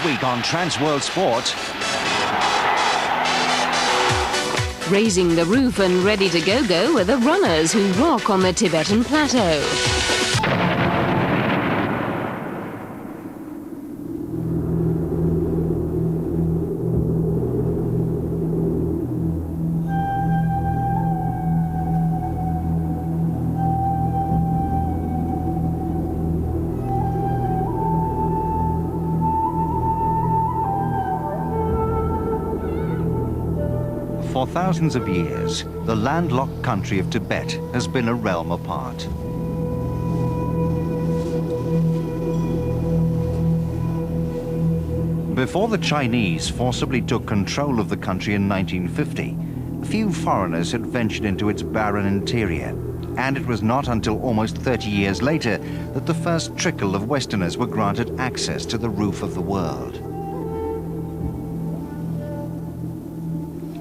week on Transworld Sport. Raising the roof and ready to go are the runners who rock on the Tibetan plateau. For thousands of years, the landlocked country of Tibet has been a realm apart. Before the Chinese forcibly took control of the country in 1950, few foreigners had ventured into its barren interior, and it was not until almost 30 years later that the first trickle of Westerners were granted access to the roof of the world.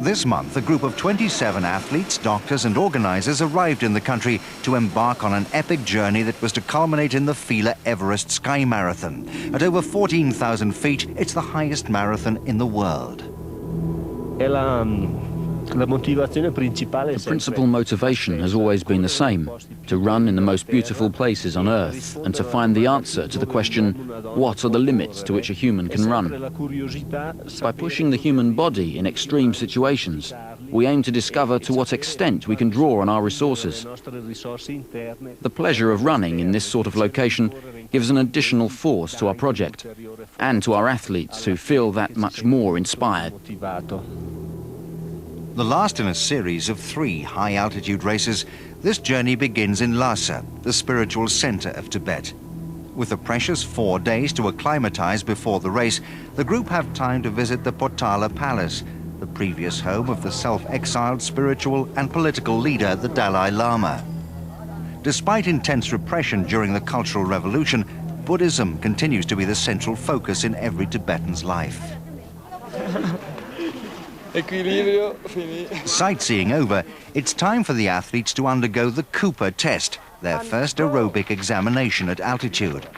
This month, a group of 27 athletes, doctors and organizers arrived in the country to embark on an epic journey that was to culminate in the Tibet Everest SkyMarathon. At over 14,000 feet, it's the highest marathon in the world. The principal motivation has always been the same: to run in the most beautiful places on Earth and to find the answer to the question, what are the limits to which a human can run? By pushing the human body in extreme situations, we aim to discover to what extent we can draw on our resources. The pleasure of running in this sort of location gives an additional force to our project and to our athletes who feel that much more inspired. The last in a series of 3 high-altitude races, this journey begins in Lhasa, the spiritual center of Tibet. With a precious 4 days to acclimatize before the race, the group have time to visit the Potala Palace, the previous home of the self-exiled spiritual and political leader, the Dalai Lama. Despite intense repression during the Cultural Revolution, Buddhism continues to be the central focus in every Tibetan's life. Sightseeing over, it's time for the athletes to undergo the Cooper test, their first aerobic examination at altitude.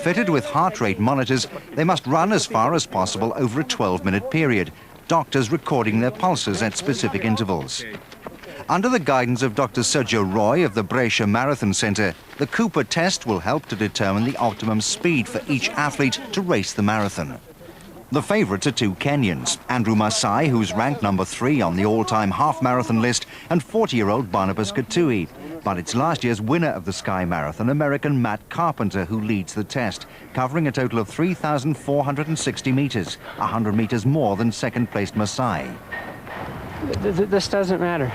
Fitted with heart rate monitors, they must run as far as possible over a 12-minute period, doctors recording their pulses at specific intervals. Under the guidance of Dr. Sergio Roy of the Brescia Marathon Center, the Cooper test will help to determine the optimum speed for each athlete to race the marathon. The favourites are 2 Kenyans, Andrew Masai, who's ranked number 3 on the all-time half-marathon list, and 40-year-old Barnabas Katui. But it's last year's winner of the Sky Marathon, American Matt Carpenter, who leads the test, covering a total of 3,460 metres, 100 metres more than second-placed Masai. This doesn't matter.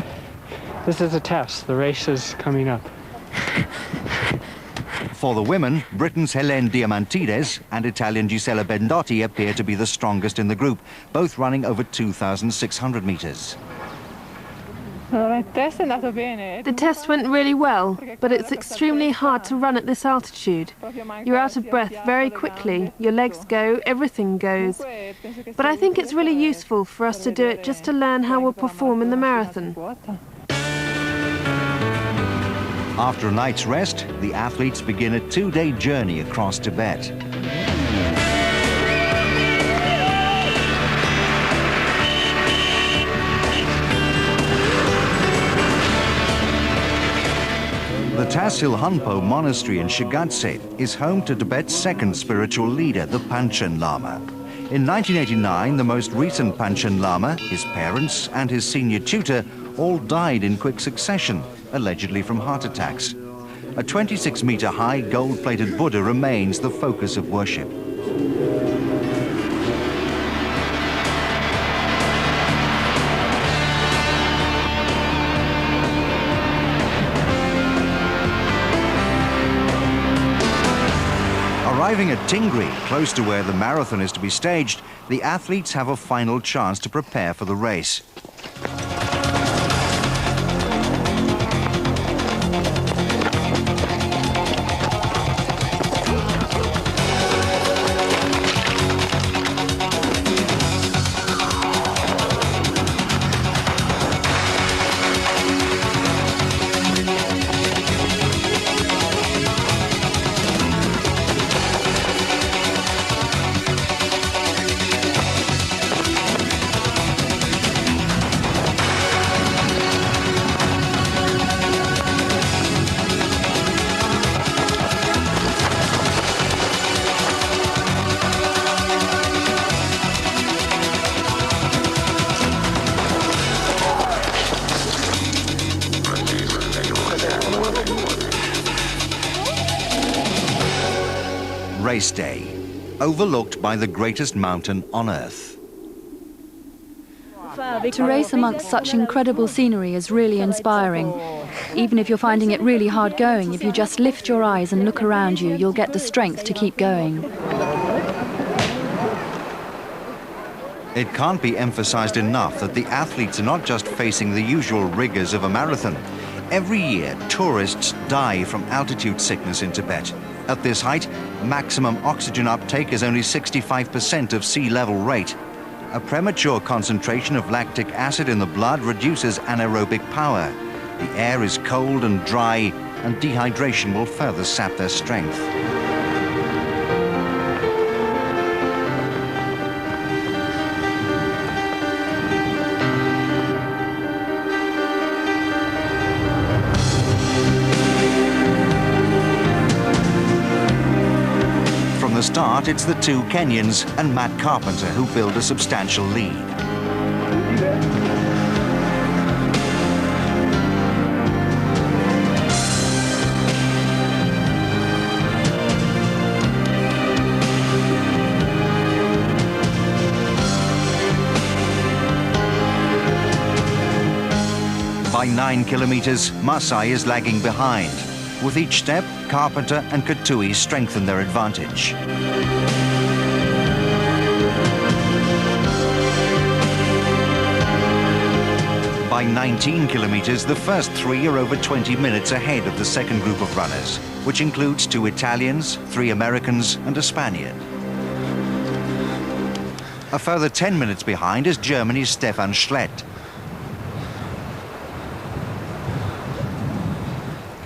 This is a test. The race is coming up. For the women, Britain's Helene Diamantides and Italian Gisela Bendotti appear to be the strongest in the group, both running over 2,600 metres. The test went really well, but it's extremely hard to run at this altitude. You're out of breath very quickly, your legs go, everything goes. But I think it's really useful for us to do it just to learn how we'll perform in the marathon. After a night's rest, the athletes begin a 2-day journey across Tibet. The Tasil Hunpo Monastery in Shigatse is home to Tibet's second spiritual leader, the Panchen Lama. In 1989, the most recent Panchen Lama, his parents and his senior tutor all died in quick succession, allegedly from heart attacks. A 26-meter-high gold-plated Buddha remains the focus of worship. Arriving at Tingri, close to where the marathon is to be staged, the athletes have a final chance to prepare for the race. race day, overlooked by the greatest mountain on Earth. To race amongst such incredible scenery is really inspiring. Even if you're finding it really hard going, if you just lift your eyes and look around you, you'll get the strength to keep going. It can't be emphasized enough that the athletes are not just facing the usual rigors of a marathon. Every year, tourists die from altitude sickness in Tibet. At this height, maximum oxygen uptake is only 65% of sea level rate. A premature concentration of lactic acid in the blood reduces anaerobic power. The air is cold and dry, and dehydration will further sap their strength. From the start, it's the two Kenyans and Matt Carpenter who build a substantial lead. By 9 kilometers, Masai is lagging behind. With each step, Carpenter and Katui strengthen their advantage. By 19 kilometers, the first three are over 20 minutes ahead of the second group of runners, which includes 2 Italians, 3 Americans, and a Spaniard. A further 10 minutes behind is Germany's Stefan Schlett.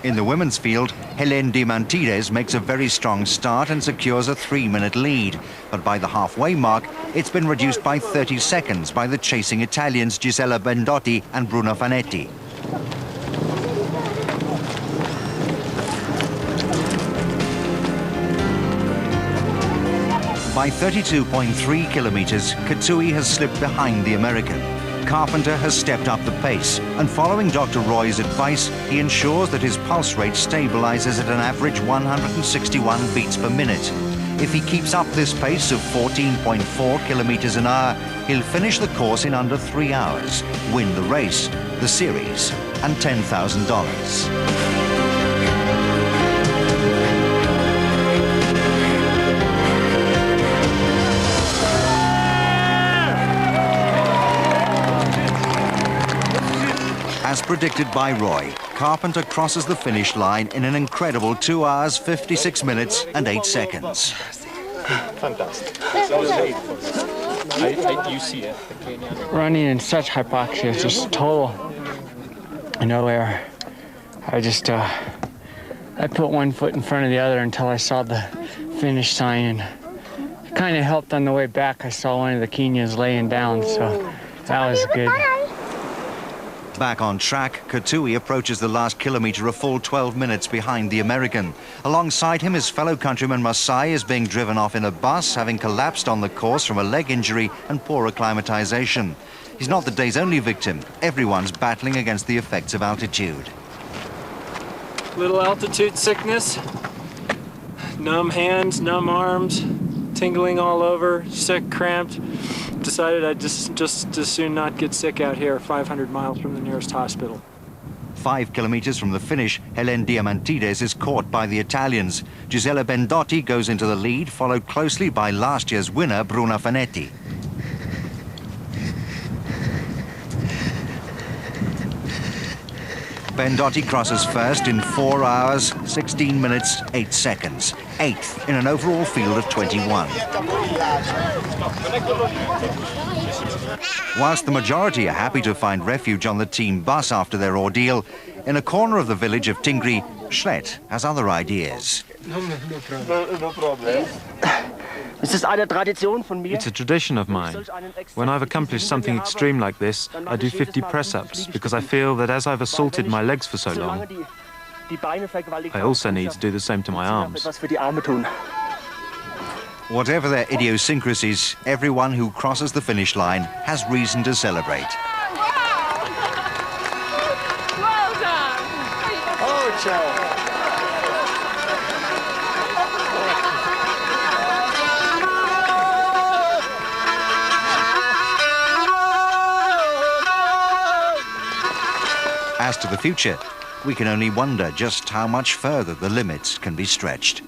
In the women's field, Helene Diamantides makes a very strong start and secures a 3-minute lead. But by the halfway mark, it's been reduced by 30 seconds by the chasing Italians Gisella Bendotti and Bruno Fanetti. By 32.3 kilometers, Katui has slipped behind the American. Carpenter has stepped up the pace, and following Dr. Roy's advice, he ensures that his pulse rate stabilizes at an average 161 beats per minute. If he keeps up this pace of 14.4 kilometers an hour, he'll finish the course in under 3 hours, win the race, the series, and $10,000. As predicted by Roy, Carpenter crosses the finish line in an incredible 2 hours, 56 minutes and 8 seconds. Fantastic. You see it. Running in such hypoxia is just total nowhere. I put one foot in front of the other until I saw the finish sign, and it kind of helped on the way back. I saw one of the Kenyans laying down, so that was good. Back on track, Katui approaches the last kilometer a full 12 minutes behind the American. Alongside him, his fellow countryman Masai is being driven off in a bus, having collapsed on the course from a leg injury and poor acclimatization. He's not the day's only victim. Everyone's battling against the effects of altitude. Little altitude sickness, numb hands, numb arms, tingling all over, sick, cramped. Decided I'd just as soon not get sick out here, 500 miles from the nearest hospital. 5 kilometers from the finish, Helene Diamantides is caught by the Italians. Gisella Bendotti goes into the lead, followed closely by last year's winner, Bruno Fanetti. Bendotti crosses first in 4 hours, 16 minutes, 8 seconds. 8th in an overall field of 21. Whilst the majority are happy to find refuge on the team bus after their ordeal, in a corner of the village of Tingri, Schlett has other ideas. No problem. It's a tradition of mine. When I've accomplished something extreme like this, I do 50 press-ups because I feel that as I've assaulted my legs for so long, I also need to do the same to my arms. Whatever their idiosyncrasies, everyone who crosses the finish line has reason to celebrate. Well done! Oh, ciao. to the future, we can only wonder just how much further the limits can be stretched.